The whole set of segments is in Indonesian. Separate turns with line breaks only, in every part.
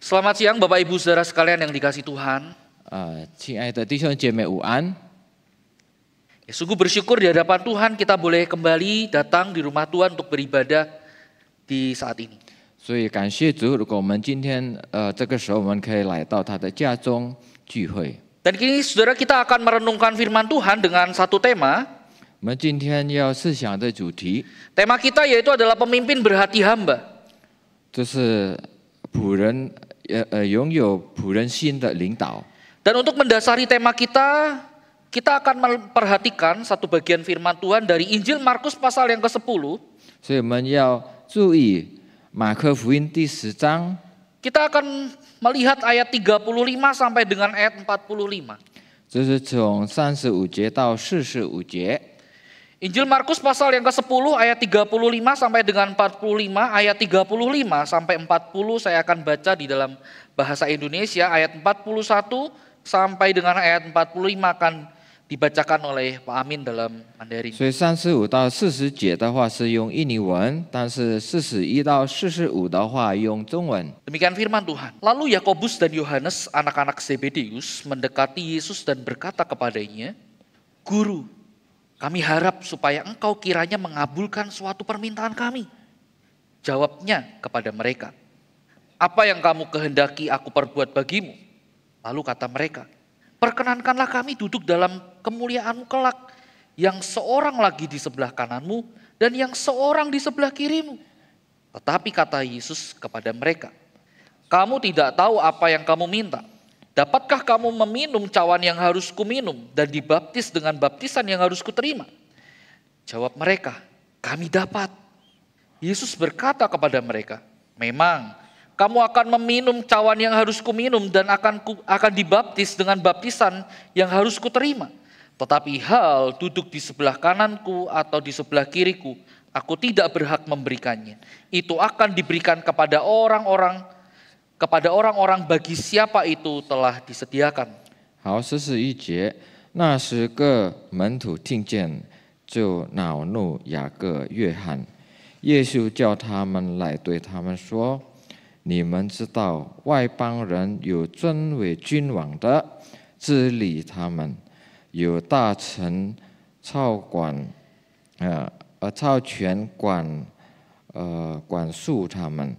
Selamat siang Bapak Ibu Saudara sekalian yang dikasihi Tuhan.
亲爱的弟兄姐妹午安。
Sungguh bersyukur di hadapan Tuhan kita boleh kembali datang di rumah Tuhan untuk beribadah di saat ini.
所以感谢主，如果我们今天这个时候我们可以来到他的家中聚会。
Dan kini saudara kita akan merenungkan firman Tuhan dengan satu tema.
我们今天要思想的主题，
Tema kita yaitu adalah pemimpin berhati hamba.
就是仆人拥有仆人心的领导。
Dan untuk mendasari tema kita akan memperhatikan satu bagian firman Tuhan dari Injil Markus pasal yang ke-10.
所以我们要注意马可福音第10章，
Kita akan melihat ayat 35 sampai dengan ayat 45.
这是从35节到45节。
Injil Markus pasal yang ke-10 ayat 35 sampai dengan 45, ayat 35 sampai 40 saya akan baca di dalam bahasa Indonesia, ayat 41 sampai dengan ayat 45 akan dibacakan oleh Pak Amin dalam Mandarin.
所以35到40节的话是用印尼文，但是41到45的话用中文。
Demikian firman Tuhan. Lalu Yakobus dan Yohanes anak-anak Zebedeus mendekati Yesus dan berkata kepadanya, "Guru, kami harap supaya engkau kiranya mengabulkan suatu permintaan kami." Jawabnya kepada mereka, "Apa yang kamu kehendaki aku perbuat bagimu?" Lalu kata mereka, "Perkenankanlah kami duduk dalam kemuliaan-Mu kelak, yang seorang lagi di sebelah kananmu dan yang seorang di sebelah kirimu." Tetapi kata Yesus kepada mereka, "Kamu tidak tahu apa yang kamu minta. Dapatkah kamu meminum cawan yang harus kuminum dan dibaptis dengan baptisan yang harus kuterima?" Jawab mereka, "Kami dapat." Yesus berkata kepada mereka, "Memang kamu akan meminum cawan yang harus kuminum dan akan dibaptis dengan baptisan yang harus kuterima. Tetapi hal duduk di sebelah kananku atau di sebelah kiriku, aku tidak berhak memberikannya. Itu akan diberikan kepada orang-orang bagi siapa itu telah disediakan."
好，41节，那10个门徒听见，就恼怒雅各、约翰。耶稣叫他们来，对他们说：“你们知道外邦人有尊为君王的，治理他们，有大臣操权管束他们。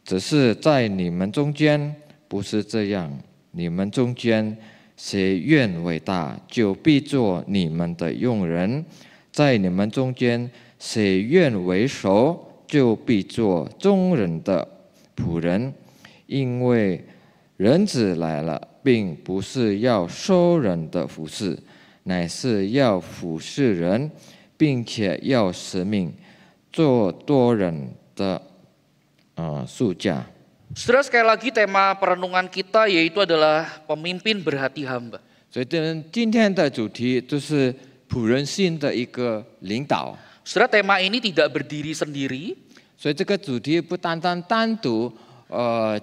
只是在你们中间不是这样，你们中间谁愿为大，就必做你们的用人；在你们中间谁愿为首，就必做众人的仆人。因为人子来了，并不是要收人的服事，乃是要服侍人，并且要使命，做多人的属价。”
Saudara, sekali lagi tema perenungan kita yaitu adalah pemimpin berhati hamba.
所以今天的主题就是仆人心的一个领导。
Saudara, tema ini tidak berdiri sendiri,
所以这个主题不单独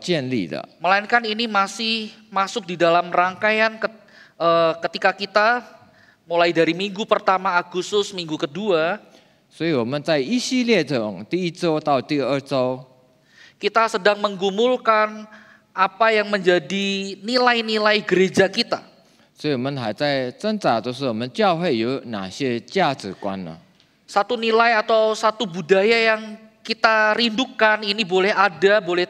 建立的，
melainkan ini masih masuk di dalam rangkaian ketika kita mulai dari minggu pertama Agustus, minggu kedua,
所以我们在一系列中第1周到第2周，
kita sedang menggumulkan apa yang menjadi nilai-nilai gereja kita.
所以我们还在挣扎，就是我们教会有哪些价值观呢？
Satu nilai atau satu budaya yang kita rindukan ini boleh ada, boleh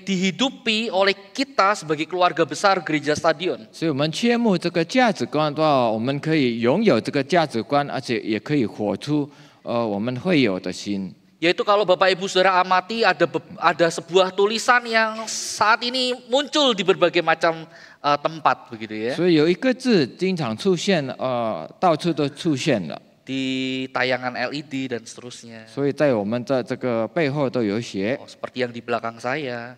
dihidupi oleh kita sebagai keluarga besar gereja stadion.
所以我们切慕这个价值观的话，我们可以拥有这个价值观，而且也可以活出我们会有的心。
Yaitu kalau Bapak Ibu Saudara amati ada sebuah tulisan yang saat ini muncul di berbagai macam tempat begitu ya.
所以有一个字经常出现，到处都出现了。
Di tayangan LED dan seterusnya.
所以在我们的这个背后都有写，
Seperti yang di belakang saya,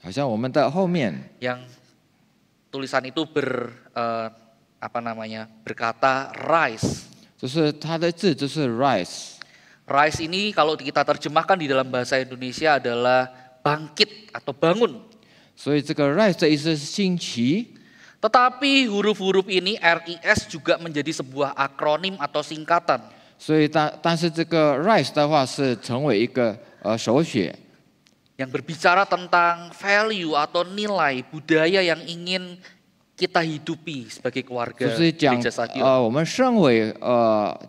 好像我们的后面
yang tulisan itu berkata rise.
就是它的字就是 rise。
Rise ini kalau kita terjemahkan di dalam bahasa Indonesia adalah bangkit atau bangun.
所以这个 rise 的意思是兴起，
Tetapi huruf-huruf ini RIS juga menjadi sebuah akronim atau singkatan.
所以但是这个 rise 的话是成为一个手写，
yang berbicara tentang value atau nilai budaya yang ingin kita hidupi sebagai
就
keluarga
是讲
gereja stadion.
我们身为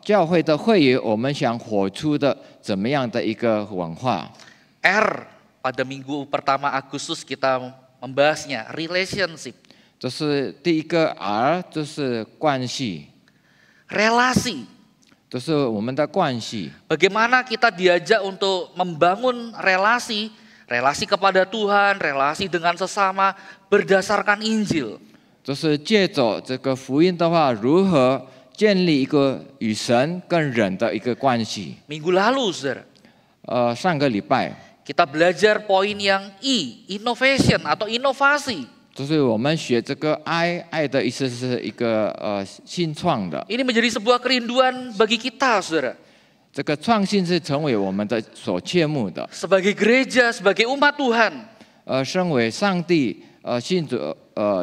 教会的会员，我们想活出的怎么样的一个文化。
R, pada minggu pertama Agustus kita membahasnya, relationship,
这是第一个 R， 就是关系，
relasi.
这是我们的关系。
Bagaimana kita diajak untuk membangun relasi, relasi kepada Tuhan, relasi dengan sesama berdasarkan Injil.
就是借着这个福音的话，如何建立一个与神跟人的一个关系。
Minggu lalu, saudara,
上个礼拜，
kita belajar poin yang I, innovation atau inovasi.
就是我们学这个爱的意思是一个新创的，
Ini menjadi sebuah kerinduan bagi kita, saudara.
这个创新是成为我们的所切慕的。
Sebagai gereja, sebagai umat Tuhan,
身为上帝信主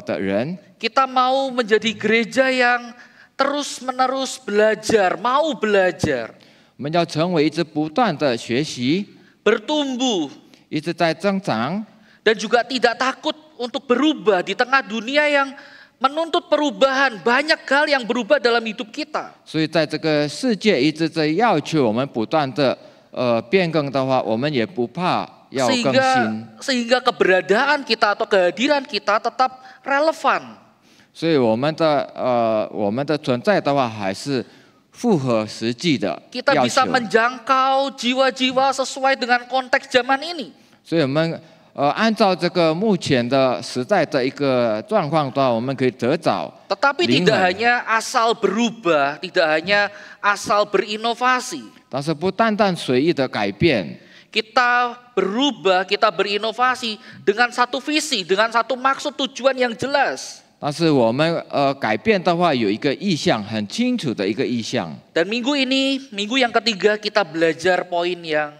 的人，
kita mau menjadi gereja yang terus-menerus belajar, mau belajar,
我们要成为一直不断的学习，
bertumbuh,
一直在增长，
dan juga tidak takut untuk berubah di tengah dunia yang menuntut perubahan. Banyak hal yang berubah dalam hidup kita.
所以在这个世界一直在要求我们不断的变更的话，我们也不怕要更新。
Sehingga keberadaan kita atau kehadiran kita tetap relevan.
所以我们的存在的话，还是符合实际的
Kita
要
bisa
求。
menjangkau jiwa-jiwa sesuai dengan konteks zaman ini.
所以我们按照这个目前的时代的一个状况的话，我们可以得着
Tetapi
灵
tidak
魂。
hanya asal berubah, tidak hanya asal berinovasi.
但是不单单随意的改变，
Kita berubah, kita berinovasi dengan satu visi, dengan satu maksud tujuan yang jelas.
但是我们改变的话，有一个意向很清楚的一个意向。
Dan minggu ini, minggu yang ketiga kita belajar poin yang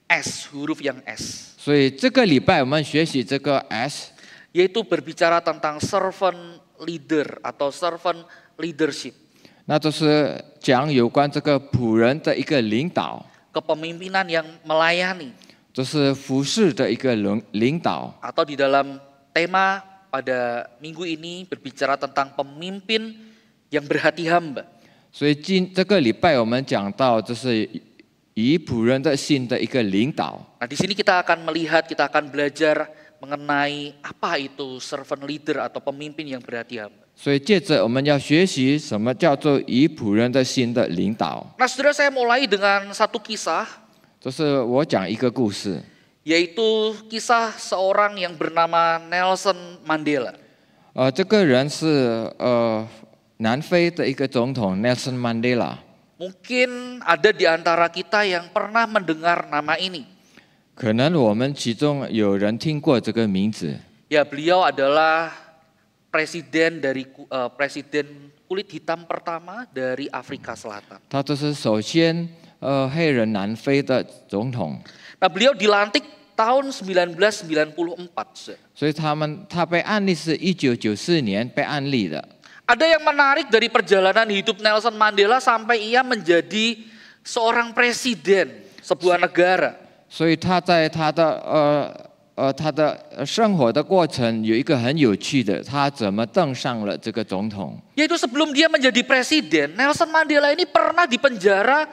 S, huruf yang S.
所以这个礼拜我们学习这个 S，
Yaitu berbicara tentang servant leader atau servant leadership.
那就是讲有关这个仆人的一个领导，
Kepemimpinan yang melayani.
就是服侍的一个领导。
Atau di dalam tema pada minggu ini berbicara tentang pemimpin yang berhati hamba.
所以这个礼拜我们讲到，就是以仆人的心的一个领导。
Nah, di sini kita akan melihat, kita akan belajar mengenai apa itu servant leader atau pemimpin yang berhati hamba.
所以接着我们要学习什么叫做以仆人的心的领导。
Nah, saudara, saya mulai dengan satu kisah,
就是我讲一个故事，
yaitu kisah seorang yang bernama Nelson Mandela.
这个人是南非的一个总统 Nelson Mandela。
Mungkin ada di antara kita yang pernah mendengar nama ini.
可能我们其中有人听过这个名字。
Ya, beliau adalah presiden kulit hitam pertama dari Afrika Selatan.
他就是首先黑人南非的总统，
Nah, beliau dilantik tahun 1994.
所以他被案例是1994年被案例的。
Ada yang menarik dari perjalanan hidup Nelson Mandela sampai ia menjadi seorang presiden sebuah negara.
所以他在他的生活的过程有一个很有趣的，他怎么登上了这个总统？
Yaitu sebelum dia menjadi presiden, Nelson Mandela ini pernah dipenjara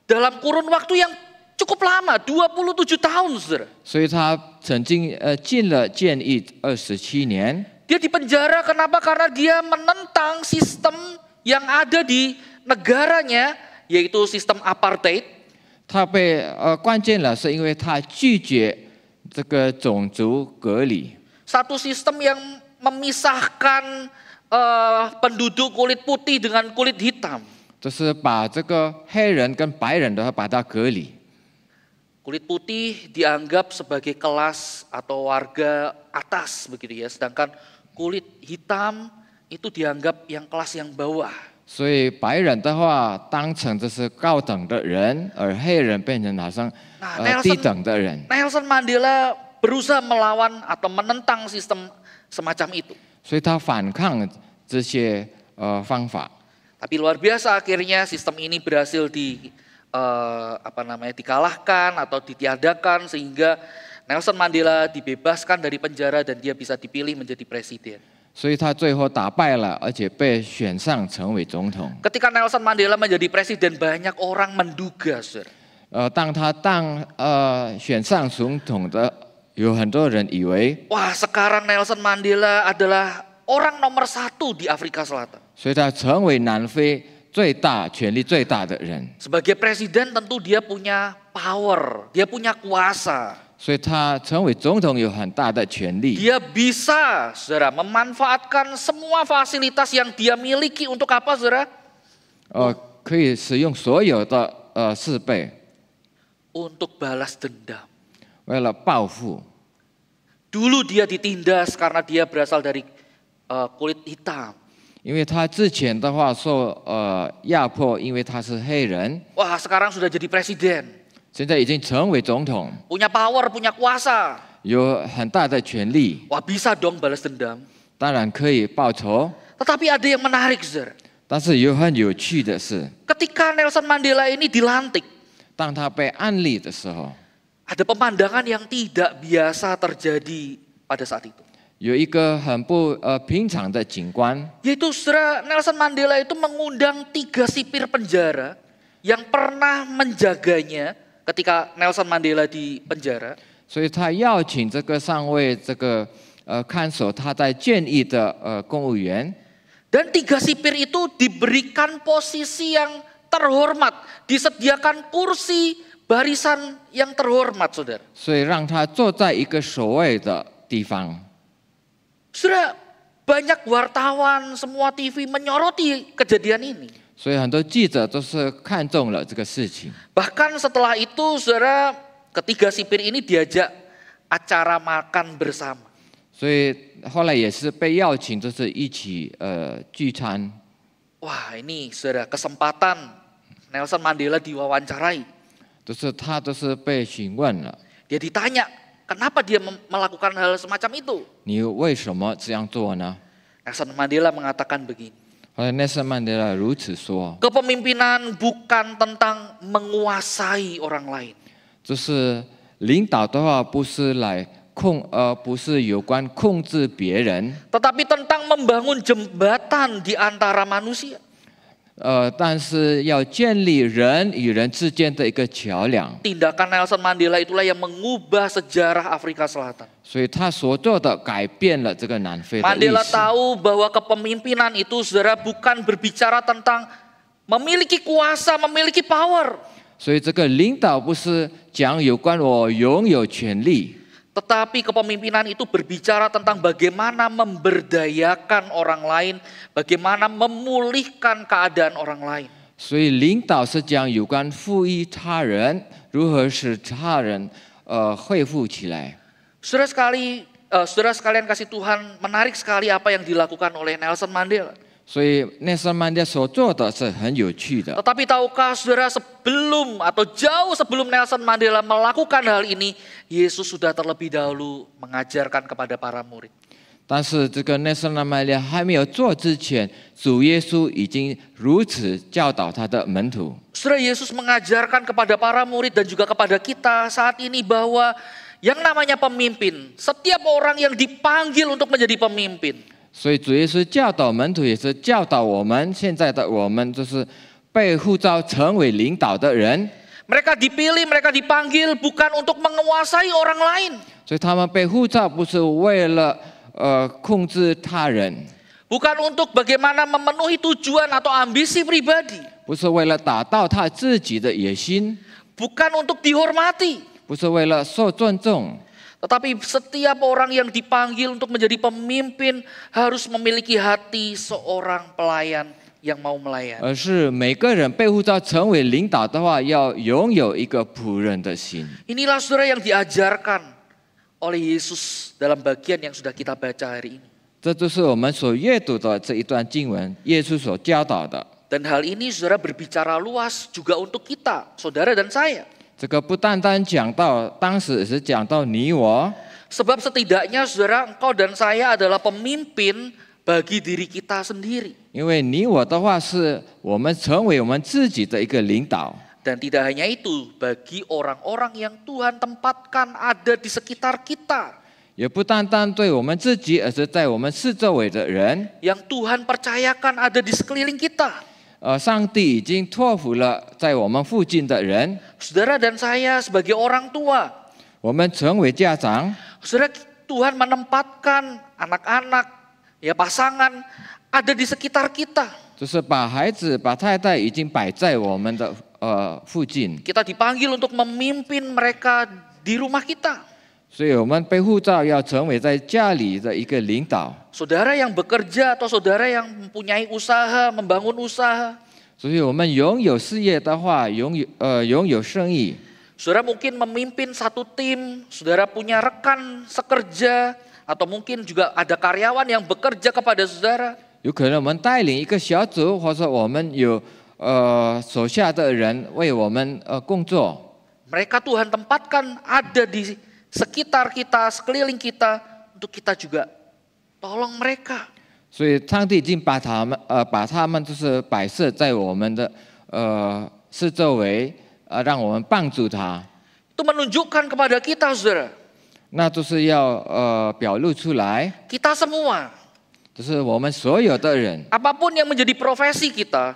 dalam kurun waktu yang cukup lama, 27 tahun, saudara.
所以他曾经进了监狱27年。
Dia dipenjara kenapa? Karena dia menentang sistem yang ada di negaranya, yaitu sistem apartheid.
他被关进了，是因为他拒绝这个种族隔离。
Satu sistem yang memisahkan penduduk kulit putih dengan kulit hitam.
就是把这个黑人跟白人的把它隔离。
Kulit putih dianggap sebagai kelas atau warga atas begitu ya, sedangkan kulit hitam itu dianggap yang kelas yang bawah.
所以白人的话当成这是高等的人，而黑人变成好像低等的人。
Nelson Mandela berusaha melawan atau menentang sistem semacam itu.
所以他反抗这些方法。
Tapi luar biasa akhirnya sistem ini berhasil dikalahkan atau ditiadakan sehingga Nelson Mandela dibebaskan dari penjara dan dia bisa dipilih menjadi presiden.
所以他最后打败了，而且被选上成为总统。
Ketika Nelson Mandela menjadi presiden, banyak orang menduga, saudara.
当他选上总统的，有很多人以为，
Wah, sekarang Nelson Mandela adalah orang nomor 1 di Afrika Selatan.
所以他成为南非权力最大的人。
Sebagai presiden tentu dia punya power, dia punya kuasa.
所以他成为总统有很大的权力。
Dia bisa, saudara, memanfaatkan semua fasilitas yang dia miliki untuk apa, saudara?
可以使用所有的设备，
Untuk balas dendam.
为了报复。
Dulu dia ditindas karena dia berasal dari kulit hitam.
因为他之前的话受压迫，因为他是黑人，
Wah, sekarang sudah jadi presiden.
现在已经成为总统，
Punya power, punya kuasa.
有很大的权力，
Wah, bisa dong balas dendam.
当然可以报仇。
Tetapi ada yang menarik, saudara.
但是有很有趣的是，
Ketika Nelson Mandela ini dilantik,
当他被案例的时候，
ada pemandangan yang tidak biasa terjadi pada saat itu.
有一个很不平常的景观，
Yaitu saudara, Nelson Mandela itu mengundang 3 sipir penjara yang pernah menjaganya ketika Nelson Mandela di penjara.
所以他邀请这个上位看守他在监狱的公务员，
Dan 3 sipir itu diberikan posisi yang terhormat, disediakan kursi barisan yang terhormat, saudara.
所以让他坐在一个所谓的地方。
Saudara, banyak wartawan, semua TV menyoroti kejadian ini.
所以很多记者都是看中了这个事情。
Bahkan setelah itu, saudara, ketiga sipir ini diajak acara makan bersama.
所以后来也是被邀请，就是一起聚餐。
Wah, ini saudara, kesempatan Nelson Mandela diwawancarai.
他都是被询问了，
Dia ditanya, kenapa dia melakukan hal semacam itu?
你为什么这样做呢？
Nelson Mandela mengatakan begini.
后来内森曼德拉如此说，
Kepemimpinan bukan tentang menguasai orang lain.
就是领导的话不是不是有关控制别人，
Tetapi tentang membangun jembatan di antara manusia.
但是要建立人与人之间的一个桥梁。
Tindakan Nelson Mandela itulah yang mengubah sejarah Afrika Selatan.
所以他所做的改变了这个南非的历
Mandela
史。
tahu bahwa kepemimpinan itu, saudara, bukan berbicara tentang memiliki kuasa, memiliki power.
所以这个领导不是讲有关我拥有权利，
Tetapi kepemimpinan itu berbicara tentang bagaimana memberdayakan orang lain, bagaimana memulihkan keadaan orang lain.
所以领导是讲有关富裕他人，如何使他人恢复起来。
Saudara sekalian kasih Tuhan, menarik sekali apa yang dilakukan oleh Nelson Mandela.
所以内森曼德所做的是很有趣的。
Tetapi tahukah saudara, sebelum atau jauh sebelum Nelson Mandela melakukan hal ini, Yesus sudah terlebih dahulu mengajarkan kepada para murid.
但是这个内森曼德还没有做之前，主耶稣已经如此教导他的门徒。
Saudara, Yesus mengajarkan kepada para murid dan juga kepada kita saat ini bahwa yang namanya pemimpin, setiap orang yang dipanggil untuk menjadi pemimpin,
所以主耶稣教导门徒，也是教导我们现在的我们，就是被呼召成为领导的人。
mereka dipilih, mereka dipanggil bukan untuk menguasai orang lain,
所以他们被呼召不是为了控制他人，
bukan untuk bagaimana memenuhi tujuan atau ambisi pribadi,
不是为了达到他自己的野心，
bukan untuk dihormati.
不是为了受尊重。
Tetapi setiap orang yang dipanggil untuk menjadi pemimpin harus memiliki hati seorang pelayan yang mau melayani.
而是每个人被呼召成为领导的话，要拥有一个仆人的心。
Inilah saudara yang diajarkan oleh Yesus dalam bagian yang sudah kita baca hari ini.
这就是我们所阅读的这一段经文，耶稣所教导的。
Dan hal ini saudara berbicara luas juga untuk kita, saudara dan saya.
这个不单单讲到当时，也是讲到你我。
Sebab setidaknya saudara, engkau dan saya adalah pemimpin bagi diri kita sendiri.
因为你我的话，是我们成为我们自己的一个领导。
Dan tidak hanya itu, bagi orang-orang yang Tuhan tempatkan ada di sekitar kita,
也不单单对我们自己，而是在我们四周围的人。
yang Tuhan percayakan ada di sekeliling kita.
上帝已经托付了在我们附近的人，
Saudara dan saya sebagai orang tua,
我们成为家长，
saudara, Tuhan menempatkan anak-anak, ya pasangan ada di sekitar kita.
就是把孩子、把太太已经摆在我们的附近，
Kita dipanggil untuk memimpin mereka di rumah kita.
所以我们被呼召要成为在家里的一个领导。
Saudara yang bekerja atau saudara yang mempunyai usaha, membangun usaha,
所以我们拥有事业的话，拥有生意，
saudara mungkin memimpin satu tim, saudara punya rekan sekerja, atau mungkin juga ada karyawan yang bekerja kepada saudara.
有可能我们带领一个小组，或者我们有手下的人为我们工作。
Mereka Tuhan tempatkan ada di sekitar kita, sekeliling kita, untuk kita juga tolong mereka.
所以上帝已经把他们就是摆设在我们的四周围，让我们帮助他。
Itu menunjukkan kepada kita, saudara,
那就是要表露出来，
kita semua,
就是我们所有的人，
apapun yang menjadi profesi kita,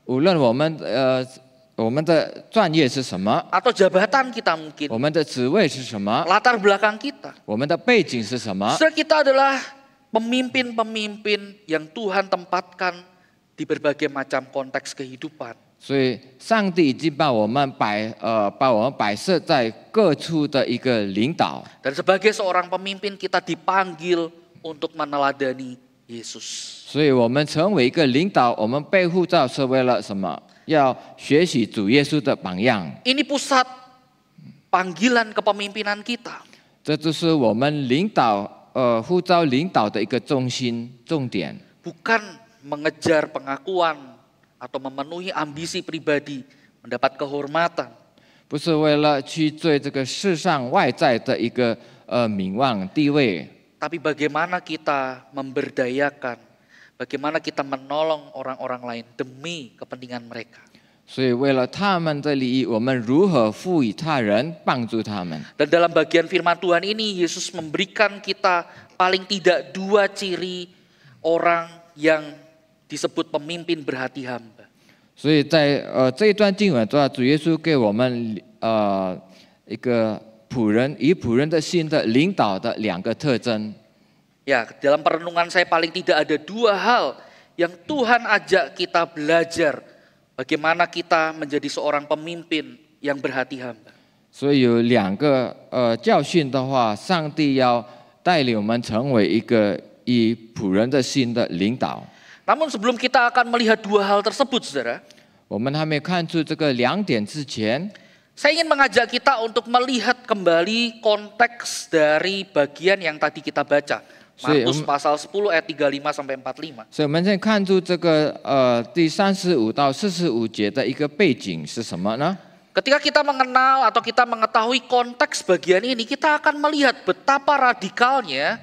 无论我们的专业是什么，
atau jabatan kita mungkin,
我们的职位是什么，
latar belakang kita,
我们的背景是什么，
saudara, kita adalah pemimpin-pemimpin yang Tuhan tempatkan di berbagai macam konteks kehidupan.
所以上帝已经把我们摆设在各处的一个领导。
Dan sebagai seorang pemimpin kita dipanggil untuk meneladani Yesus.
所以我们成为一个领导，我们被呼召是为了什么？要学习主耶稣的榜样。
Ini pusat panggilan kepemimpinan kita.
这就是我们呼召领导的一个中心重点，
Bukan mengejar pengakuan atau memenuhi ambisi pribadi, mendapat kehormatan.
不是为了去追这个世上外在的一个名望地位，
Tapi bagaimana kita memberdayakan, bagaimana kita menolong orang-orang lain demi kepentingan mereka.
所以为了他们的利益，我们如何赋予他人，帮助他们。
Dan dalam bagian firman Tuhan ini, Yesus memberikan kita paling tidak 2 ciri orang yang disebut pemimpin berhati hamba.
所以在这一段经文中，主耶稣给我们一个以仆人的心的领导的2个特征。
Ya, dalam perenungan saya paling tidak ada 2 hal yang Tuhan ajak kita belajar bagaimana kita menjadi seorang pemimpin yang berhati hamba.
所以有2个教训的话，上帝要带领我们成为一个以仆人的心的领导。
Namun sebelum kita akan melihat 2 hal tersebut, saudara,
我们还没看出这个2点之前，
saya ingin mengajak kita untuk melihat kembali konteks dari bagian yang tadi kita baca. Markus pasal 10 ayat 35 sampai 45.
所以我们先看出这个第35到45节的一个背景是什么呢？
Ketika kita mengenal atau kita mengetahui konteks bagian ini, kita akan melihat betapa radikalnya,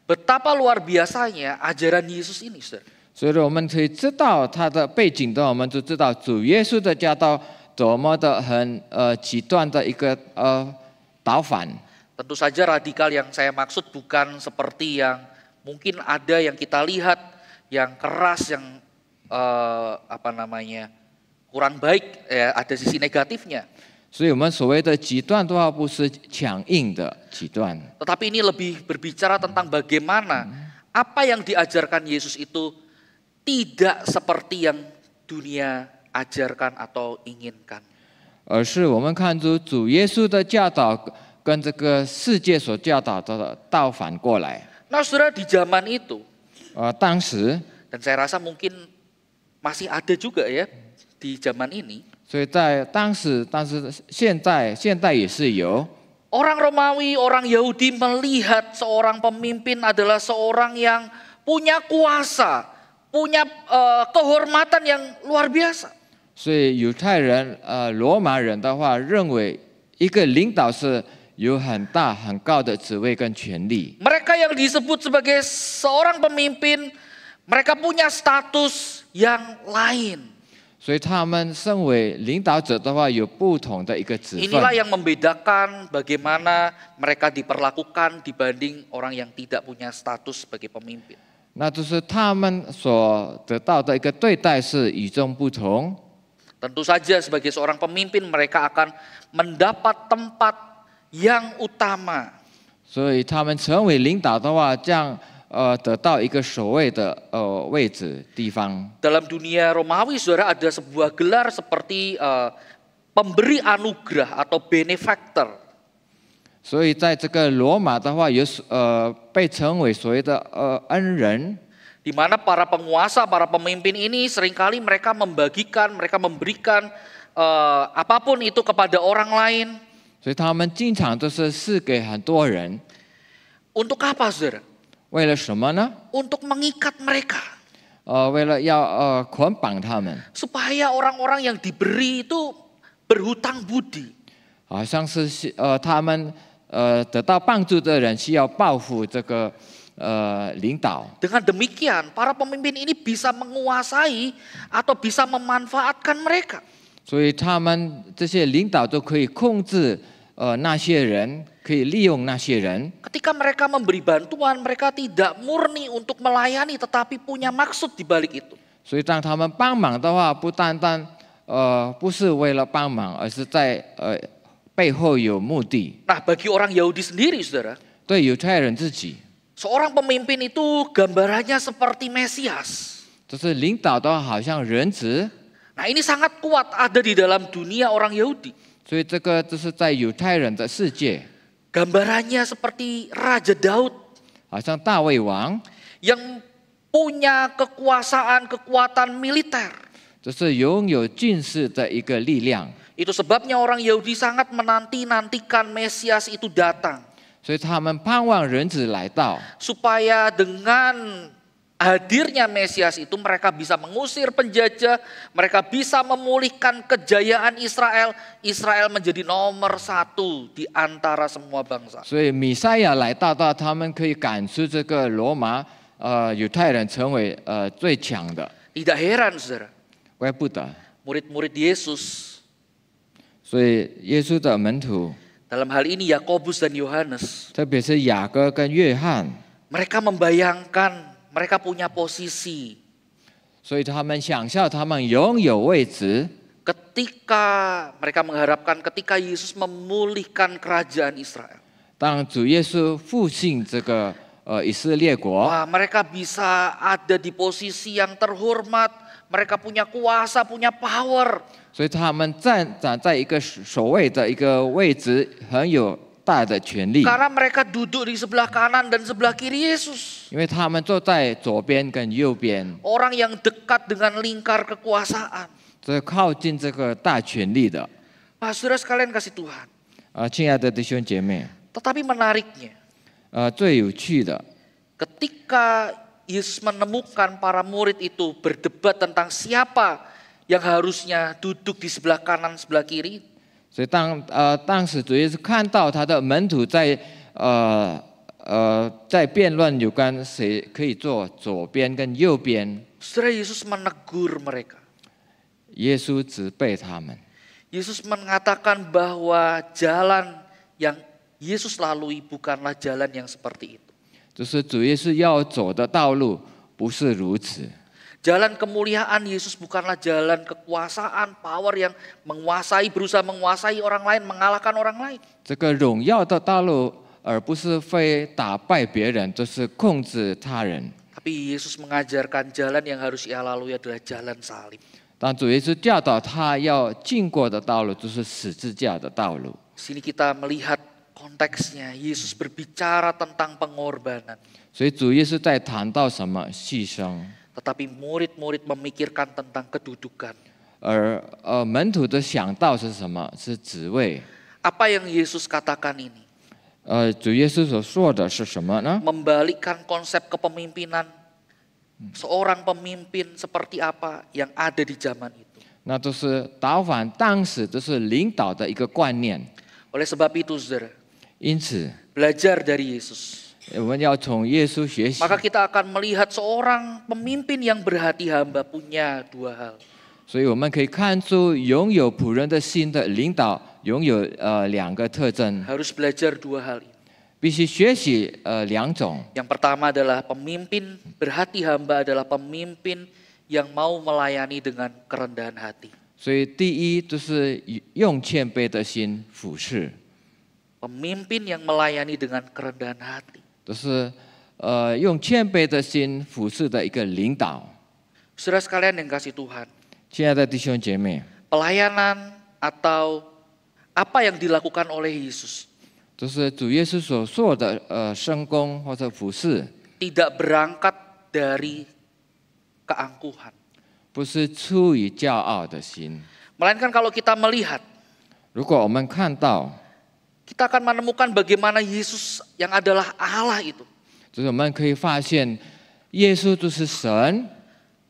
betapa luar biasanya ajaran Yesus ini, saudara.
所以我们可以知道它的背景的，我们就知道主耶稣的教导多么的很极端的一个导反。
Tentu saja radikal yang saya maksud bukan seperti yang mungkin ada yang kita lihat, yang keras, yang kurang baik, ya, ada sisi negatifnya.
所以我们所谓的极端的话，不是强硬的极端，
Tetapi ini lebih berbicara tentang bagaimana apa yang diajarkan Yesus itu tidak seperti yang dunia ajarkan atau inginkan.
而是我们看出主耶稣的教导跟这个世界所教导的倒反过来。
Nah, saudara, di zaman itu,
当时，
dan saya rasa mungkin masih ada juga ya di zaman ini,
所以在当时，但是现在也是有。
orang Romawi, orang Yahudi melihat seorang pemimpin adalah seorang yang punya kuasa, punya kehormatan yang luar biasa.
所以犹太人、罗马人的话，认为一个领导是有很大很高的职位跟权力。
Mereka yang disebut sebagai seorang pemimpin, mereka punya status yang lain.
所以他们身为领导者的话，有不同的一个职
Inilah
分。
yang membedakan bagaimana mereka diperlakukan dibanding orang yang tidak punya status sebagai pemimpin.
那就是他们所得到的一个对待是与众不同。
Tentu saja sebagai seorang pemimpin mereka akan mendapat tempat yang utama.
所以他们成为领导的话，这样得到一个所谓的位置地方。
Dalam dunia Romawi, saudara, ada sebuah gelar seperti pemberi anugerah atau benefactor.
所以在这个罗马的话，有被称为所谓的恩人。
Di mana para penguasa, para pemimpin ini seringkali mereka membagikan, mereka memberikan apapun itu kepada orang lain.
所以他们经常都是赐给很多人，
Untuk apa, saudara?
为了什么呢？
Untuk mengikat mereka.
为了要捆绑他们，
Supaya orang-orang yang diberi itu berhutang budi.
好像是他们得到帮助的人需要报复这个领导。
Dengan demikian, para pemimpin ini bisa menguasai atau bisa memanfaatkan mereka.
所以他们这些领导都可以控制那些人，可以利用那些人。
Ketika mereka memberi bantuan, mereka tidak murni untuk melayani, tetapi punya maksud di balik itu.
所以当他们帮忙的话，不单单不是为了帮忙，而是在背后有目的。
Nah, bagi orang Yahudi sendiri, saudara,
对犹太人自己，
seorang pemimpin itu gambarannya seperti Mesias.
就是领导的话，好像人子。
Nah, ini sangat kuat ada di dalam dunia orang Yahudi.
所以这个就是在犹太人的世界，
Gambarannya seperti Raja Daud
好像大卫王，
yang punya kekuasaan, kekuatan militer.
就是拥有军事的一个力量。
Itu sebabnya orang Yahudi sangat menanti-nantikan Mesias itu datang.
所以他们盼望人子来到，
Supaya dengan hadirnya Mesias itu mereka bisa mengusir penjajah, mereka bisa memulihkan kejayaan Israel. Israel menjadi nomor 1 di antara semua bangsa.
所以弥赛亚来到，他们可以赶出这个罗马犹太人，成为最强的，
Tidak heran, saudara,
怪不得。
murid-murid Yesus,
所以耶稣的门徒，
dalam hal ini Yakobus dan Yohanes,
特别是雅各跟约翰，
mereka membayangkan mereka punya posisi
所以他们想象他们拥有位置，
ketika mereka mengharapkan ketika Yesus memulihkan kerajaan Israel.
当主耶稣复兴这个以色列国，
Wah, mereka bisa ada di posisi yang terhormat, mereka punya kuasa, punya power.
所以他们站在一个所谓的一个位置，很有大的权利，
Karena mereka duduk di sebelah kanan dan sebelah kiri Yesus.
因为他们坐在左边跟右边，
Orang yang dekat dengan lingkar kekuasaan.
这靠近这个大权力的。
Wah, saudara sekalian kasih Tuhan.
亲爱的弟兄姐妹，
Tetapi menariknya,
最有趣的，
ketika Yesus menemukan para murid itu berdebat tentang siapa yang harusnya duduk di sebelah kanan, sebelah kiri.
所以当时主耶稣看到他的门徒在辩论有关谁可以坐左边跟右边，
Saudara, Yesus menegur mereka.
耶稣责备他们。
Yesus mengatakan bahwa jalan yang Yesus lalui bukanlah jalan yang seperti itu.
就是主耶稣要走的道路不是如此。
Jalan kemuliaan Yesus bukanlah jalan kekuasaan, power yang menguasai, berusaha menguasai orang lain, mengalahkan orang lain.
这个荣耀的道路，而不是非打败别人，就是控制他人。
Tapi Yesus mengajarkan jalan yang harus ia lalui adalah jalan salib.
当主耶稣教导他要经过的道路，就是十字架的道路。
Di sini kita melihat konteksnya, Yesus berbicara tentang pengorbanan.
所以主耶稣在谈到什么牺牲，
Tetapi murid-murid memikirkan tentang kedudukan.
而门徒的想到是什么？是职位。
Apa yang Yesus katakan ini?
主耶稣所说的是什么呢？
Membalikkan konsep kepemimpinan. Seorang pemimpin seperti apa yang ada di zaman itu.
那都是导反当时都是领导的一个观念。
Oleh sebab itu, saudara,
因此，
belajar dari Yesus.
我们要从耶稣学习。
Maka kita akan melihat seorang pemimpin yang berhati hamba punya 2 hal.
所以我们可以看出，拥有仆人的心的领导拥有两个特征，
Harus belajar dua hal ini.
必须学习两种。
Yang pertama adalah pemimpin berhati hamba adalah pemimpin yang mau melayani dengan kerendahan hati.
所以第一就是用谦卑的心服侍，
Pemimpin yang melayani dengan kerendahan hati.
就是用谦卑的心服侍的一个领导。
Saudara sekalian yang kasih Tuhan,
亲爱的弟兄姐妹，
pelayanan atau apa yang dilakukan oleh Yesus
就是主耶稣所做的圣工或者服侍，
tidak berangkat dari keangkuhan.
不是出于骄傲的心。
Melainkan kalau kita melihat,
如果我们看到，
kita akan menemukan bagaimana Yesus yang adalah Allah itu.
就是我们可以发现，耶稣就是神，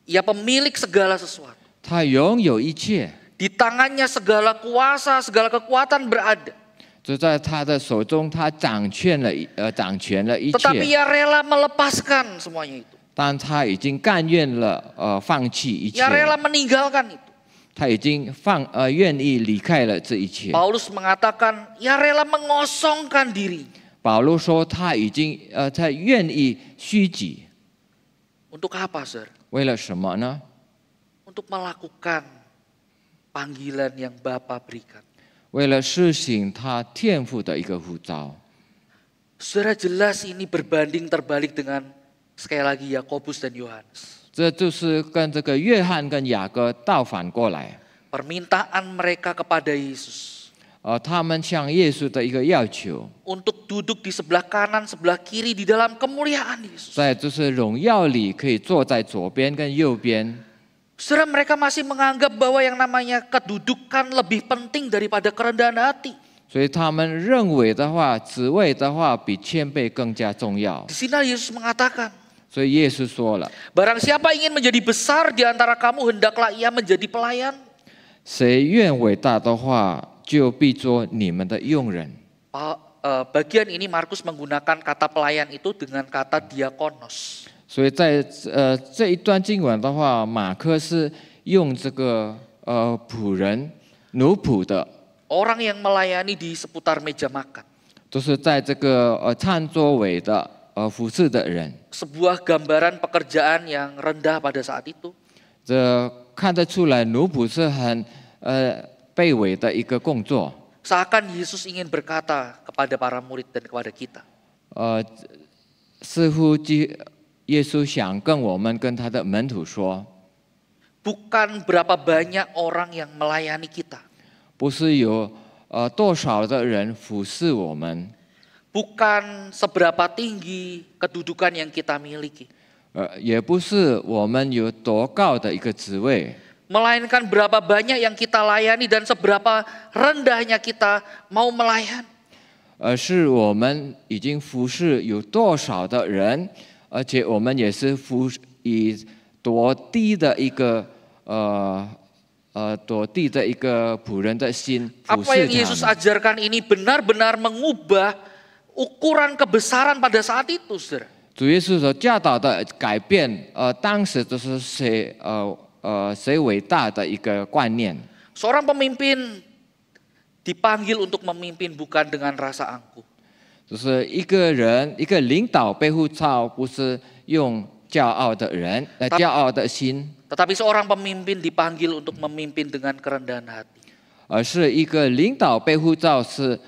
Ia pemilik segala sesuatu.
他拥有一切，
Di tangannya segala kuasa, segala kekuatan berada.
就在他的手中，他掌权了一
Tetapi
切。
ia rela melepaskan semuanya itu.
但他已经甘愿了放弃一切，
Ia rela meninggalkan itu.
他已经愿意离开了这一切。
Paulus mengatakan, ia rela mengosongkan diri.
保罗说他愿意虚己，
Untuk apa, Sir?
为了什么呢？
Untuk melakukan panggilan yang Bapa berikan.
为了实行他天父的一个呼召。
Saudara, jelas ini berbanding terbalik dengan sekali lagi Yakobus dan Yohanes.
这就是跟这个约翰跟雅各倒反过来，
Permintaan mereka kepada Yesus
他们向耶稣的一个要求，
untuk duduk di sebelah kanan, sebelah kiri di dalam kemuliaan Yesus.
在就是荣耀里可以坐在左边跟右边。
Saudara, mereka masih menganggap bahwa yang namanya kedudukan lebih penting daripada kerendahan hati.
所以他们认为的话，职位的话比谦卑更加重要。
Di sini Yesus mengatakan,
所以耶稣说了，
barang siapa ingin menjadi besar di antara kamu, hendaklah ia menjadi pelayan.
谁愿伟大的话，就必做你们的用人。
Bagian ini Markus menggunakan kata pelayan itu dengan kata diakonos.
所以在这一段经文的话，马克是用这个仆人、奴仆的，
Orang yang melayani di seputar meja makan.
都是在这个餐桌尾的服侍的人。
Sebuah gambaran pekerjaan yang rendah pada saat itu.
这看得出来，奴仆是很卑微的一个工作。
Seakan Yesus ingin berkata kepada para murid dan kepada kita.
似乎耶稣想跟我们跟他的门徒说，
Bukan berapa banyak orang yang melayani kita.
不是有多少的人服侍我们，
Bukan seberapa tinggi kedudukan yang kita miliki.
也不是我们有多高的一个职位，
Melainkan berapa banyak yang kita layani dan seberapa rendahnya kita mau melayani.
而是我们已经服侍有多少的人，而且我们也是以多低的一个仆人的心服
Apa
侍
yang Yesus
他们。
ajarkan ini benar-benar mengubah ukuran kebesaran pada saat itu, saudara.
主耶稣所教导的改变，当时就是谁伟大的一个观念。
Seorang pemimpin dipanggil untuk memimpin bukan dengan rasa angkuh.
就是一个领导被呼召，不是用骄傲的心，
Tetapi seorang pemimpin dipanggil untuk memimpin dengan kerendahan hati.
而是一个领导被呼召是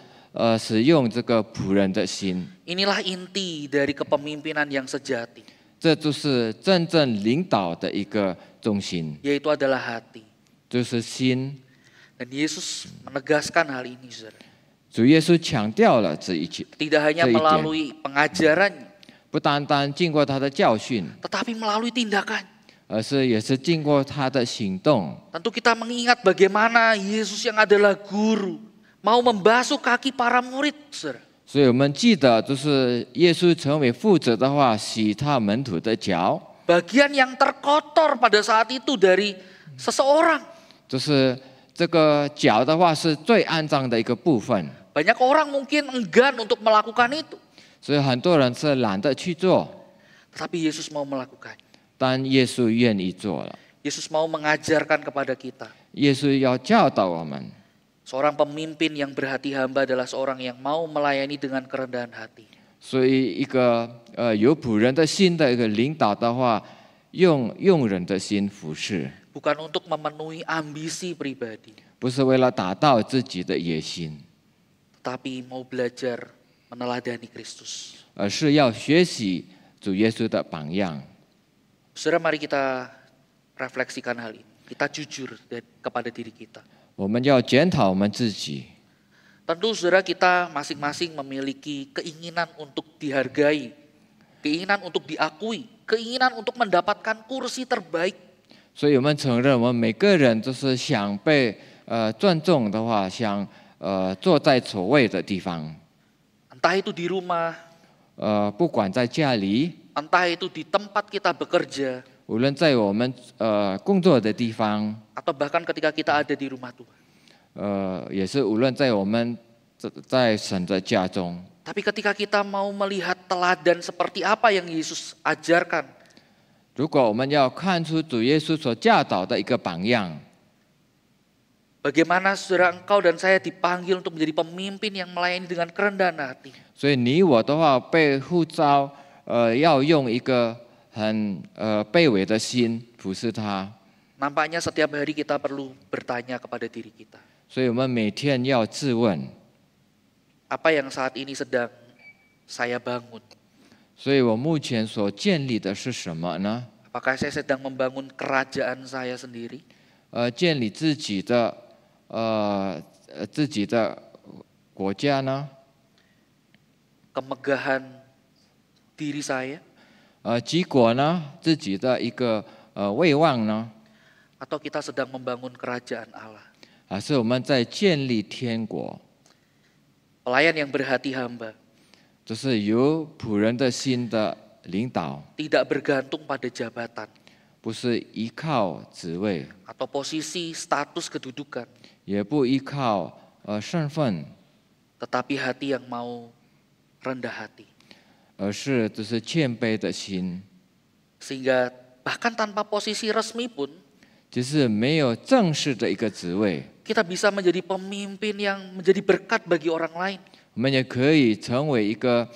使用这个仆人的心。
Inilah inti dari kepemimpinan yang sejati,
这就是真正领导的一个中心，
yaitu adalah hati.
就是心。
Dan Yesus menegaskan hal ini, saudara.
主耶稣强调了这一切，
Tidak hanya
这一点。
melalui pengajarannya,
不单单经过他的教训，
tetapi melalui tindakan.
而是也是经过他的行动。
Tentu kita mengingat bagaimana Yesus yang adalah guru mau membasuh kaki para murid, saudara.
所以我们记得，就是耶稣成为负责的话，洗他门徒的脚，
Bagian yang terkotor pada saat itu dari seseorang.
就是这个脚的话是最肮脏的一个部分，
Banyak orang mungkin enggan untuk melakukan itu.
所以很多人是懒得去做，
Tetapi Yesus mau melakukannya.
但耶稣愿意做了。
Yesus mau mengajarkan kepada kita.
耶稣要教导我们，
Seorang pemimpin yang berhati hamba adalah seorang yang mau melayani dengan kerendahan hati.
所以一个有仆人的心的一个领导的话，用人的心服侍，
Bukan untuk memenuhi ambisi pribadi,
不是为了达到自己的野心，
tetapi mau belajar meneladani Kristus.
而是要学习主耶稣的榜样。
Saudara, mari kita refleksikan hal ini. Kita jujur kepada diri kita.
我们要检讨我们自己。
Tentu saudara, kita masing-masing memiliki keinginan untuk dihargai, keinginan untuk diakui, keinginan untuk mendapatkan kursi terbaik.
所以我们承认，我们每个人都是想被尊重的话，想坐在首位的地方。
Entah itu di rumah,
不管在家里，
entah itu di tempat kita bekerja,
无论在我们工作的地方，
atau bahkan ketika kita ada di rumah Tuhan.
也是无论在我们在神的家中。
Tapi ketika kita mau melihat teladan seperti apa yang Yesus ajarkan,
如果我们要看出主耶稣所教导的一个榜样，
bagaimana saudara engkau dan saya dipanggil untuk menjadi pemimpin yang melayani dengan kerendahan hati.
所以你我的话被呼召，要用一个很卑微的心服侍他。
Nampaknya setiap hari kita perlu bertanya kepada diri kita.
所以我们每天要自问，
Apa yang saat ini sedang saya bangun?
所以我目前所建立的是什么呢？
Apakah saya sedang membangun kerajaan saya sendiri?
建立自己的国家呢？
Kemegahan diri saya?
结果呢？自己的一个威望呢？
Atau kita sedang membangun kerajaan Allah?
还是我们在建立天国？
Pelayan yang berhati hamba,
就是有仆人的心的领导，
tidak bergantung pada jabatan
不是依靠职位，
atau posisi status kedudukan,
也不依靠身份，
tetapi hati yang mau rendah hati.
而是就是谦卑的心。
Sehingga bahkan tanpa posisi resmi pun,
就是没有正式的一个职位，
kita bisa menjadi pemimpin yang menjadi berkat bagi orang lain.
我们也可以成为一个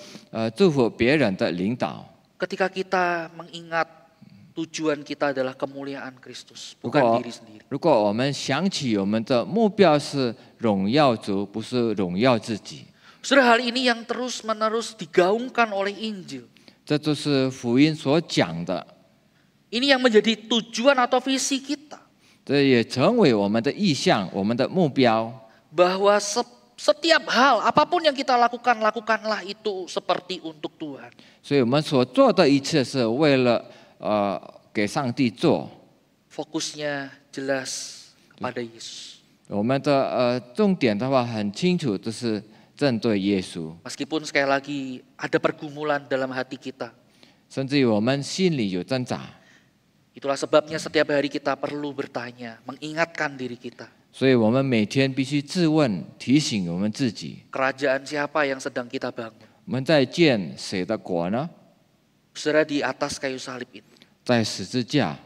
祝福别人的领导。
Ketika kita mengingat tujuan kita adalah kemuliaan Kristus,
如
bukan
果
diri sendiri.
如果我们想起我们的目标是荣耀主，不是荣耀自己，
Saudara, hal ini yang terus-menerus digaungkan oleh Injil.
这就是福音所讲的，
Ini yang menjadi tujuan atau visi kita.
这也成为我们的意向，我们的目标。
Bahwa setiap hal, apapun yang kita lakukan, lakukanlah itu seperti untuk Tuhan.
所以我们所做的一切是为了给上帝做。
Fokusnya jelas kepada Yesus.
我们的重点的话很清楚，就是针对耶稣。
Meskipun sekali lagi ada pergumulan dalam hati kita.
甚至于我们心里有挣扎，
Itulah sebabnya setiap hari kita perlu bertanya, mengingatkan diri kita.
所以我们每天必须自问，提醒我们自己：
Kerajaan siapa yang sedang kita bangun?
我们在建谁的国呢？
Saudara, di atas kayu salib itu,
在十字架，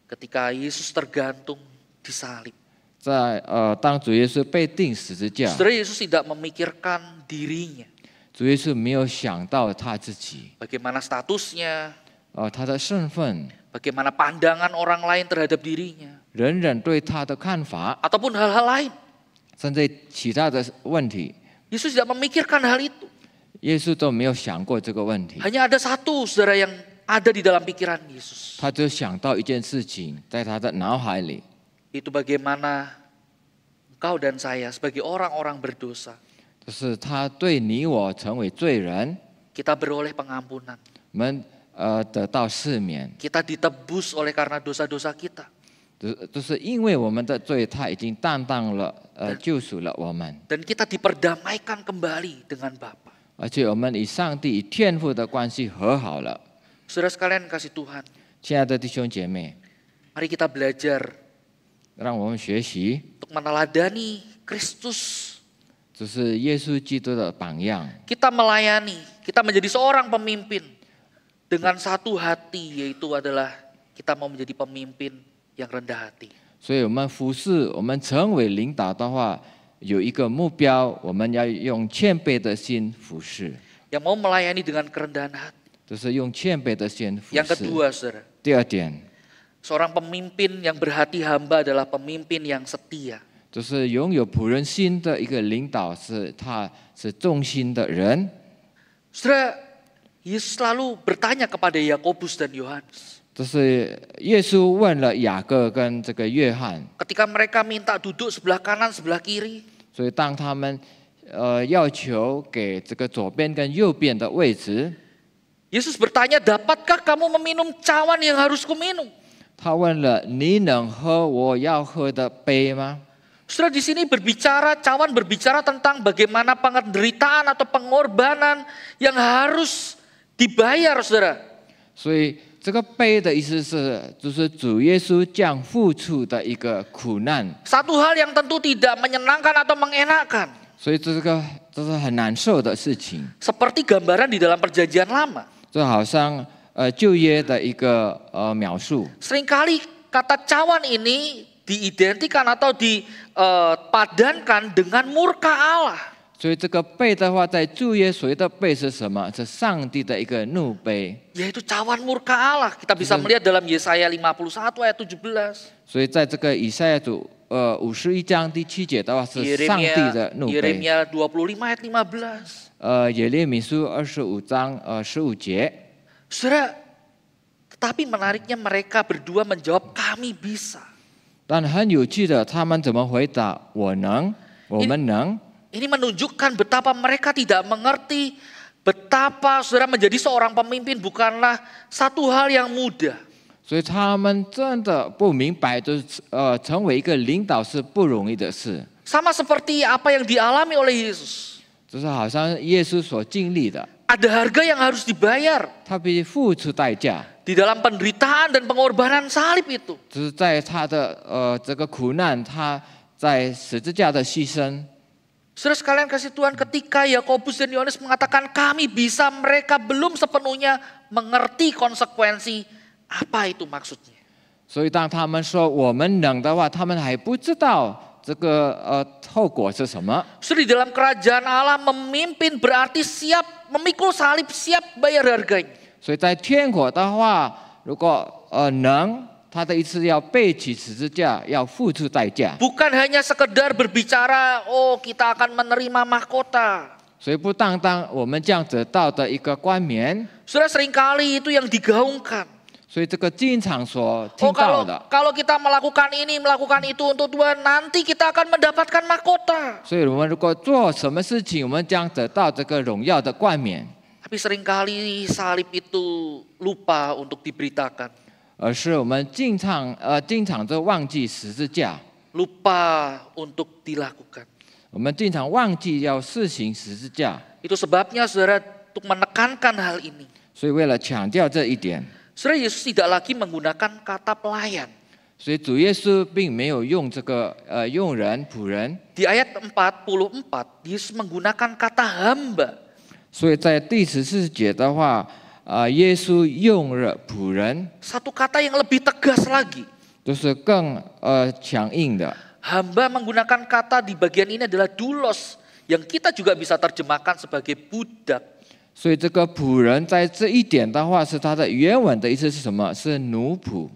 ketika Yesus tergantung di salib.
在当主耶稣被钉十字架，
Saudara, Yesus tidak memikirkan dirinya.
主耶稣没有想到他自己，
Bagaimana statusnya,
他的身份，
bagaimana pandangan orang lain terhadap dirinya.
人人对他的看法，
Ataupun hal-hal lain.
甚至其他的问题，
Yesus tidak memikirkan hal itu.
耶稣都没有想过这个问题。
Hanya ada satu, saudara, yang ada di dalam pikiran Yesus.
他就想到一件事情，在他的脑海里，
Itu bagaimana engkau dan saya sebagai orang-orang berdosa,
就是他对你我成为罪人，
kita beroleh pengampunan.
我们得到赦免，
Kita ditebus oleh karena dosa-dosa kita.
就是因为我们的罪，他已经担当了救赎了我们，
Dan kita diperdamaikan kembali dengan Bapa.
而且我们与上帝与天父的关系和好了。
Saudara sekalian kasih Tuhan,
亲爱的弟兄姐妹，
mari kita belajar
让我们学习，
untuk meneladani Kristus.
就是耶稣基督的榜样。
Kita melayani, kita menjadi seorang pemimpin dengan satu hati, yaitu adalah kita mau menjadi pemimpin yang rendah hati.
所以我们服侍，我们成为领导的话，有一个目标，我们要用谦卑的心服侍，
Yang mau melayani dengan kerendahan hati.
就是用谦卑的心服
Yang
侍。
kedua, saudara,
第二点，
seorang pemimpin yang berhati hamba adalah pemimpin yang setia.
就是拥有仆人心的一个领导，他是忠心的人。
Saudara, Yesus selalu bertanya kepada Yakobus dan Yohanes.
这是耶稣问了雅各跟这个约翰，
Ketika mereka minta duduk sebelah kanan, sebelah kiri,
所以当他们要求给这个左边跟右边的位置，
Yesus bertanya, dapatkah kamu meminum cawan yang harus kuminum?
他问了：“你能喝我要喝的杯吗？”
Saudara, di sini cawan berbicara tentang bagaimana penderitaan atau pengorbanan yang harus dibayar, saudara.
所以这个杯的意思是，就是主耶稣将付出的一个苦难。
Satu hal yang tentu tidak menyenangkan atau mengenakan.
所以这是很难受的事情，
Seperti gambaran di dalam perjanjian lama.
就好像旧约的一个描述。
Seringkali kata cawan ini diidentikan atau dipadankan dengan murka Allah.
所以这个杯的话，在旧约所谓的杯是什么？是上帝的一个怒杯。
Yaitu cawan murka Allah. Kita bisa melihat dalam Yesaya 51 ayat 17.
所以在这个以赛亚书51章第7节的话，是上帝的怒杯。
Yeremia 25 ayat 15.
耶利米书25章15节。
Saudara, tetapi menariknya mereka berdua menjawab kami bisa.
但很有趣的，他们怎么回答？我能，我们能。
Ini menunjukkan betapa mereka tidak mengerti betapa saudara menjadi seorang pemimpin bukanlah satu hal yang mudah.
所以他们真的不明白，就是成为一个领导是不容易的事。
Sama seperti apa yang dialami oleh Yesus.
就是好像耶稣所经历的，
Ada harga yang harus dibayar
他必须付出代价。
di dalam penderitaan dan pengorbanan salib itu.
就是在他的这个苦难，他在十字架的牺牲。
Saudara sekalian kasih Tuhan, ketika Yakobus dan Yohanes mengatakan kami bisa, mereka belum sepenuhnya mengerti konsekuensi apa itu maksudnya.
所以当他们说我们能的话，他们还不知道这个后果是什么。
Saudara, di dalam kerajaan Allah memimpin berarti siap memikul salib, siap bayar harganya.
所以在天国的话，如果能，他的意思要背起十字架，要付出代价。
Bukan hanya sekedar berbicara, oh kita akan menerima mahkota.
所以不单单我们这样得到的一个冠冕，
Saudara, seringkali itu yang digaungkan.
所以这个经常所听
Oh
到的。
kalau kita melakukan ini, melakukan itu untuk Tuhan, nanti kita akan mendapatkan mahkota.
所以我们如果做什么事情，我们将得到这个荣耀的冠冕。
Tapi seringkali salib itu lupa untuk diberitakan.
而是我们经常就忘记十字架，
Lupa untuk dilakukan.
我们经常忘记要施行十字架。
Itu sebabnya saudara untuk menekankan hal ini.
所以为了强调这一点，
Saudara, Yesus tidak lagi menggunakan kata pelayan.
所以主耶稣并没有用这个用人仆人，
Di ayat 44, Yesus menggunakan kata hamba.
所以在第14节的话，耶稣用了仆人，
Satu kata yang lebih tegas lagi.
就是更强硬的。
Hamba menggunakan kata di bagian ini adalah doulos, yang kita juga bisa terjemahkan sebagai budak.
所以这个仆人在这一点的话，是他的原文的意思是什么？是奴仆。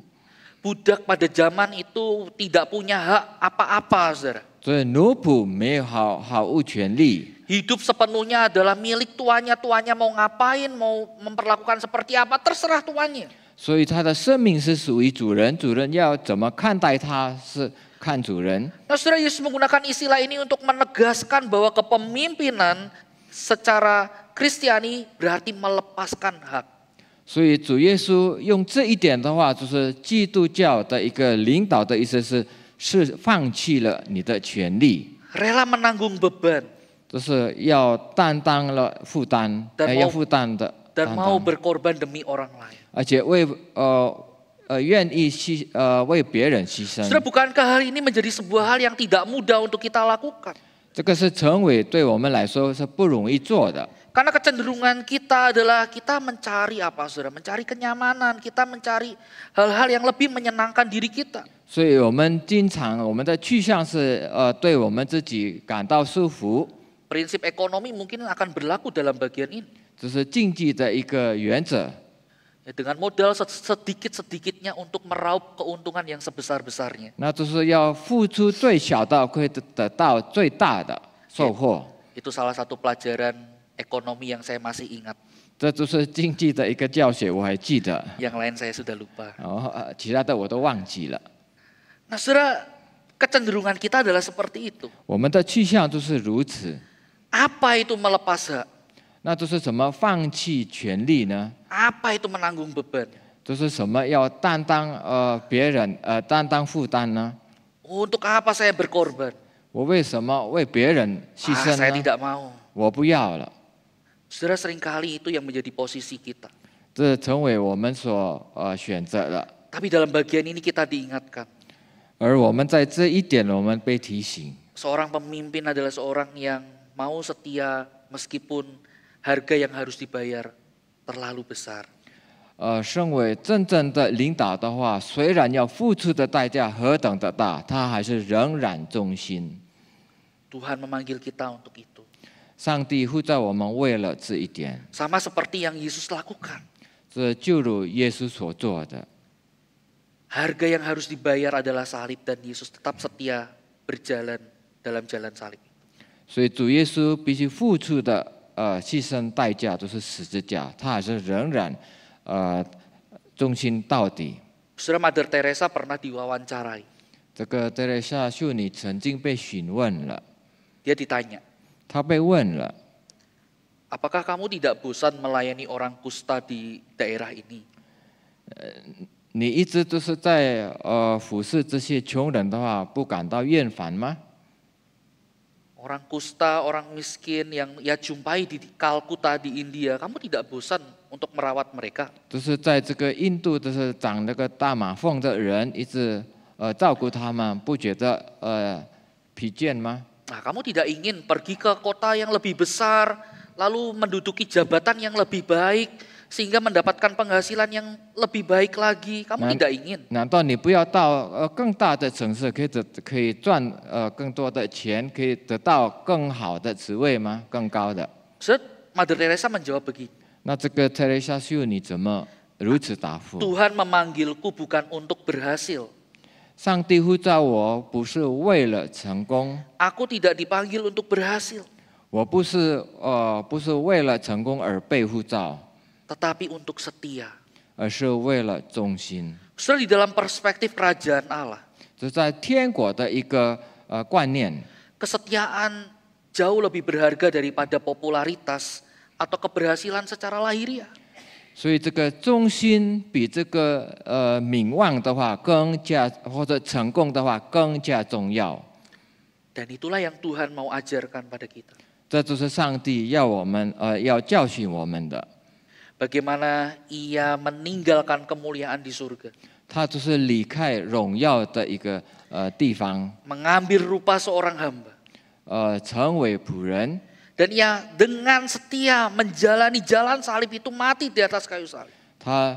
Budak pada zaman itu tidak punya hak apa-apa, saudara.
所以奴仆没有好物权利。
Hidup sepenuhnya adalah milik tuannya. Tuannya mau ngapain, mau memperlakukan seperti apa, terserah tuannya.
所以他的生命是属于主人，主人要怎么看待他是看主人。
Nah, saudara, Yesus menggunakan istilah ini untuk menegaskan bahwa kepemimpinan secara Kristiani berarti melepaskan hak.
所以主耶稣用这一点的话，就是基督教的一个领导的意思是放弃了你的权利，
Rela menanggung beban
就是要担当了负担，要负担的，
dan mau berkorban demi orang lain.
而且愿意为别人牺牲。
Saudara, bukankah hal ini menjadi sebuah hal yang tidak mudah untuk kita lakukan?
这个是成为对我们来说是不容易做的。
Karena kecenderungan kita adalah kita mencari apa, saudara? Mencari kenyamanan, kita mencari hal-hal yang lebih menyenangkan diri kita.
所以我们经常我们的去向是对我们自己感到舒服，
Prinsip ekonomi mungkin akan berlaku dalam bagian ini.
这是经济的一个原则。
Ya, dengan modal sedikit-sedikitnya untuk meraup keuntungan yang sebesar-besarnya.
那就是要付出最小的，会得到最大的收获。
Itu salah satu pelajaran ekonomi yang saya masih ingat.
这就是经济的一个教学，我还记得。
Yang lain saya sudah lupa.
其他的我都忘记了。
Nah, saudara, kecenderungan kita adalah seperti itu.
我们的去向就是如此。
Apa itu melepas hak?
那就是什么放弃权利呢？
Apa itu menanggung beban?
就是什么要担当别人担当负担呢？
Untuk apa saya berkorban?
我为什么为别人牺牲
saya
呢？
tidak mau.
我不要了。
Saudara, seringkali itu yang menjadi posisi kita.
这成为我们所选择的。
Tapi dalam bagian ini kita diingatkan.
而我们在这一点，我们被提醒，
Seorang pemimpin adalah seorang yang mau setia meskipun harga yang harus dibayar terlalu besar.
身为真正的领导的话，虽然要付出的代价何等的大，他还是仍然忠心。
Tuhan memanggil kita untuk itu.
上帝呼召我们为了这一点，
Sama seperti yang Yesus lakukan.
这就如耶稣所做的。
Harga yang harus dibayar adalah salib dan Yesus tetap setia berjalan dalam jalan salib.
所以主耶稣必须付出的牺牲代价都是十字架，他还是仍然忠心到底。
Saudara, Mother Teresa pernah diwawancarai.
这个德蕾莎修女曾经被询问了，
Dia ditanya,
她被问了，
apakah kamu tidak bosan melayani orang kusta di daerah ini?
你一直都是在服侍这些穷人的话，不感到厌烦吗？
Orang kusta, orang miskin yang ia jumpai di Kalkuta di India, kamu tidak bosan untuk merawat mereka?
就是在这个印度，就是长那个大马蜂的人，一直照顾他们，不觉得疲倦吗？
Nah, kamu tidak ingin pergi ke kota yang lebih besar, lalu menduduki jabatan yang lebih baik, sehingga mendapatkan penghasilan yang lebih baik lagi. Kamu tidak ingin.
难道你不要到更大的城市，可以赚更多的钱，可以得到更好的职位吗？更高的？
Mother Teresa menjawab begini.
那这个特蕾莎修女怎么如此答复？
Tuhan memanggilku bukan untuk berhasil.
上帝呼召我不是为了成功，
Aku tidak dipanggil untuk berhasil,
我不是为了成功而被呼召，
tetapi untuk setia.
而是为了忠心。
Saudara, di dalam perspektif kerajaan Allah,
这在天国的一个观念，
kesetiaan jauh lebih berharga daripada popularitas atau keberhasilan secara lahiriah.
所以这个忠心比这个名望的话更加，或者成功的话更加重要。
Dan itulah yang Tuhan mau ajarkan pada kita.
这就是上帝要我们要教训我们的。
Bagaimana ia meninggalkan kemuliaan di surga,
他就是离开荣耀的一个地方，
mengambil rupa seorang hamba,
成为仆人。
dan ia dengan setia menjalani jalan salib itu, mati di atas kayu salib.
他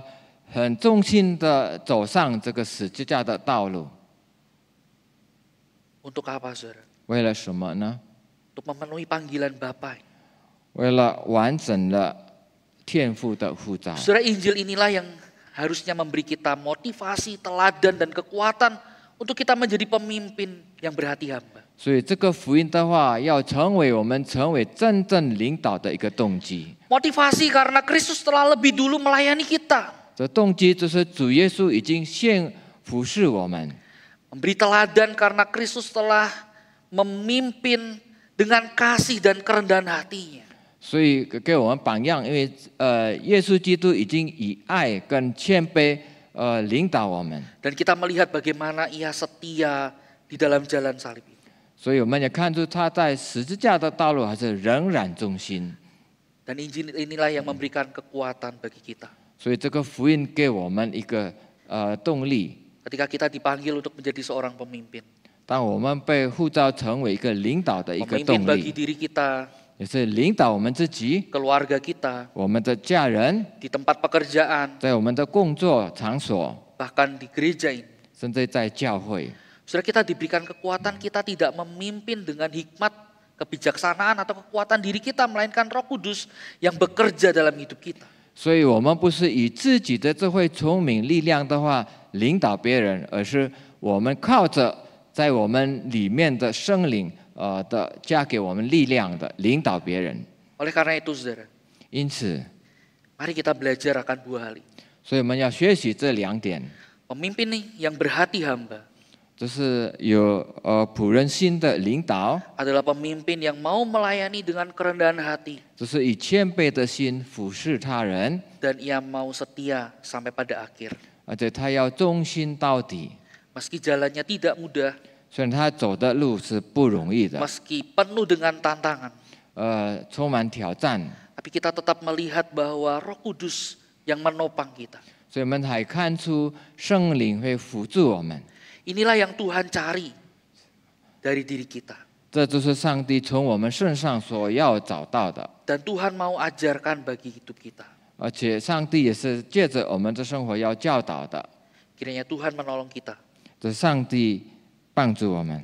很忠心的走上这个十字架的道路，
Untuk apa, saudara?
为了什么呢？
Untuk memenuhi panggilan Bapa.
为了完整了天父的呼召。
Saudara, Injil inilah yang harusnya memberi kita motivasi, teladan, dan kekuatan untuk kita menjadi pemimpin yang berhati hamba.
所以这个福音的话，要成为我们成为真正领导的一个动机。
Motivasi karena Kristus telah lebih dulu melayani kita.
这动机就是主耶稣已经先服侍我们，
Memberi teladan karena Kristus telah memimpin dengan kasih dan kerendahan hatinya.
所以给我们榜样。因为耶稣基督已经以爱跟谦卑领导我们，
Dan kita melihat bagaimana ia setia di dalam jalan salib itu.
所以我们也看出他在十字架的道路还是仍然忠心。
Dan Injil inilah yang memberikan kekuatan bagi kita.
所以这个福音给我们一个动力。
Ketika kita dipanggil untuk menjadi seorang pemimpin.
当我们被呼召成为一个领导的一个
Pemimpin
动
bagi
力，
diri kita,
也是领导我们自己、
keluarga kita,
我们的家人，
di tempat pekerjaan,
在我们的工作场所，
bahkan di gereja ini.
甚至在教会。
Saudara, kita diberikan kekuatan, kita tidak memimpin dengan hikmat, kebijaksanaan atau kekuatan diri kita, melainkan Roh Kudus yang bekerja dalam hidup kita.
所以，我们不是以自己的智慧、聪明、力量的话领导别人，而是我们靠着在我们里面的圣灵的加给我们力量的领导别人。
Oleh karena itu, saudara,
因此，
mari kita belajar akan 2 hal ini.
所以我们要学习这2点，
Pemimpin nih yang berhati hamba
就是有仆人心的领导，
adalah pemimpin yang mau melayani dengan kerendahan hati
就是以谦卑的心服侍他人，
dan ia mau setia sampai pada akhir.
而且他要忠心到底。
Meski jalannya tidak mudah,
虽然他走的路是不容易的，
meski penuh dengan tantangan,
充满挑战，
tapi kita tetap melihat bahwa Roh Kudus yang menopang kita.
所以我们还看出圣灵会辅助我们。
Inilah yang Tuhan cari dari diri kita.
这就是上帝从我们身上所要找到的，
Dan Tuhan mau ajarkan bagi hidup kita.
而且上帝也是借着我们的生活要教导的。
Kiranya Tuhan menolong kita.
这上帝帮助我们。